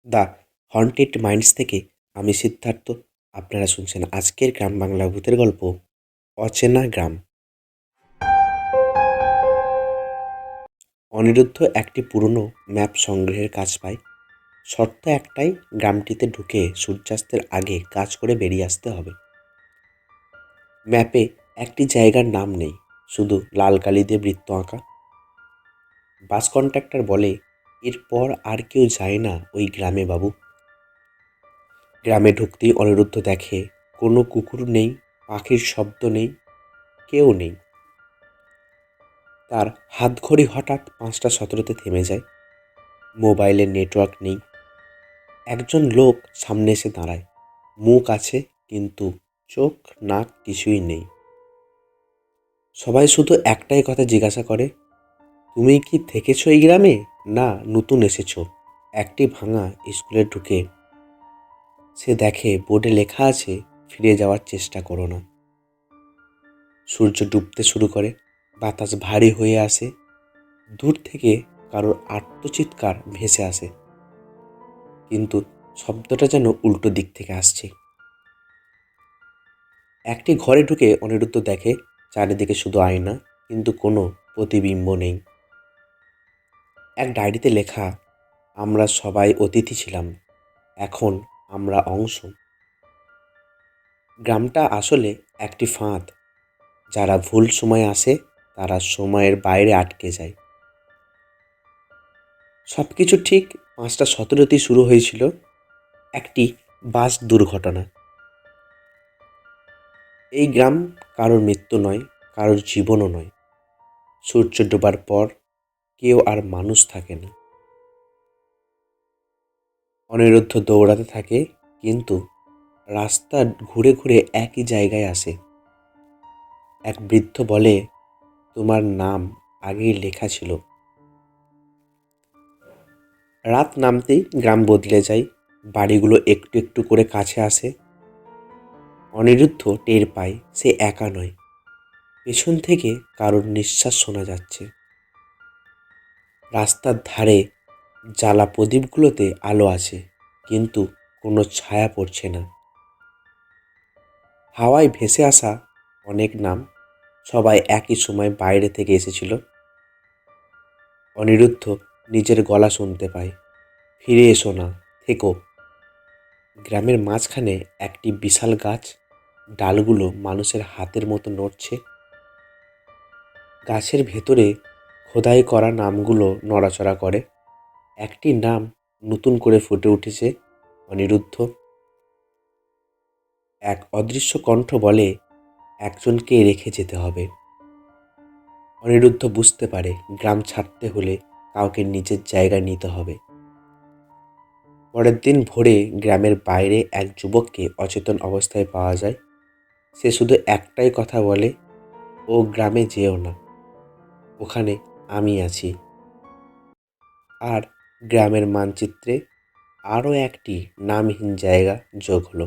The haunted minds থেকে আমি সিদ্ধার্থ। আপনারা শুনছেন আজকের গ্রাম বাংলা ভূতের গল্প অচেনা গ্রাম। অনিরুদ্ধ একটি পুরনো ম্যাপ সংগ্রহের কাজ পায়। শর্ত একটাই, গ্রামটিতে ঢুকে সূর্যাস্তের আগে কাজ করে বেরিয়ে আসতে হবে। ম্যাপে একটি জায়গার নাম নেই, শুধু লাল কালি দিয়ে বৃত্ত আঁকা। বাস কন্ট্রাক্টর বলে, এরপর আর কেউ যায় না ওই গ্রামে বাবু। গ্রামে ঢুকতেই অনিরুদ্ধ দেখে কোনো কুকুর নেই, পাখির শব্দ নেই, কেউ নেই। তার হাতঘড়ি হঠাৎ 5:17 থেমে যায়। মোবাইলের নেটওয়ার্ক নেই। একজন লোক সামনে এসে দাঁড়ায়। মুখ আছে কিন্তু চোখ নাক কিছুই নেই। সবাই শুধু একটাই কথা জিজ্ঞাসা করে, তুমি কি থেকেছো এই গ্রামে না নতুন এসেছো? একটি ভাঙা স্কুলে ঢুকে সে দেখে বোর্ডে লেখা আছে, ফিরে যাওয়ার চেষ্টা করো না। সূর্য ডুবতে শুরু করে, বাতাস ভারী হয়ে আসে। দূর থেকে কারোর আর্তচিৎকার ভেসে আসে, কিন্তু শব্দটা যেন উল্টো দিক থেকে আসছে। একটি ঘরে ঢুকে অনিরুদ্ধ দেখে চারিদিকে শুধু আয়না, কিন্তু কোনো প্রতিবিম্ব নেই। এক ডায়েরিতে লেখা, আমরা সবাই অতিথি ছিলাম, এখন আমরা অংশ। গ্রামটা আসলে একটি ফাঁদ। যারা ভুল সময় আসে তারা সময়ের বাইরে আটকে যায়। সব কিছু ঠিক 5:17 শুরু হয়েছিল একটি বাস দুর্ঘটনা। এই গ্রাম কারোর মৃত্যু নয়, কারোর জীবনও নয়। সূর্য ডোবার পর কেউ আর মানুষ থাকে না। অনিরুদ্ধ দৌড়াতে থাকে, কিন্তু রাস্তা ঘুরে ঘুরে একই জায়গায় আসে। এক বৃদ্ধ বলে, তোমার নাম আগেই লেখা ছিল। রাত নামতেই গ্রাম বদলে যায়। বাড়িগুলো একটু একটু করে কাছে আসে। অনিরুদ্ধ টের পায় সে একা নয়। পেছন থেকে কারোর নিঃশ্বাস শোনা যাচ্ছে। রাস্তার ধারে জ্বালা প্রদীপগুলোতে আলো আছে, কিন্তু কোনো ছায়া পড়ছে না। হাওয়ায় ভেসে আসা অনেক নাম, সবাই একই সময় বাইরে থেকে এসেছিল। অনিরুদ্ধ নিজের গলা শুনতে পায়, ফিরে এসো না, থেকো। গ্রামের মাঝখানে একটি বিশাল গাছ, ডালগুলো মানুষের হাতের মতো নড়ছে। গাছের ভেতরে খোদাই করা নামগুলো নড়াচড়া করে। একটি নাম নতুন করে ফুটে উঠেছে, অনিরুদ্ধ। এক অদৃশ্য কণ্ঠ বলে, একজনকে রেখে যেতে হবে। অনিরুদ্ধ বুঝতে পারে গ্রাম ছাড়তে হলে কাউকে নিজের জায়গায় নিতে হবে। পরের দিন ভোরে গ্রামের বাইরে এক যুবককে অচেতন অবস্থায় পাওয়া যায়। সে শুধু একটাই কথা বলে, ও গ্রামে যেও না, ওখানে আমি আছি। আর গ্রামের মানচিত্রে আরও একটি নামহীন জায়গা যোগ হলো।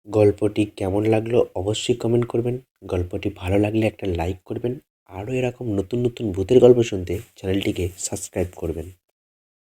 গল্পটি কেমন লাগলো অবশ্যই কমেন্ট করবেন। গল্পটি ভালো লাগলে একটা লাইক করবেন। আরও এরকম নতুন নতুন ভূতের গল্প শুনতে চ্যানেলটিকে সাবস্ক্রাইব করবেন।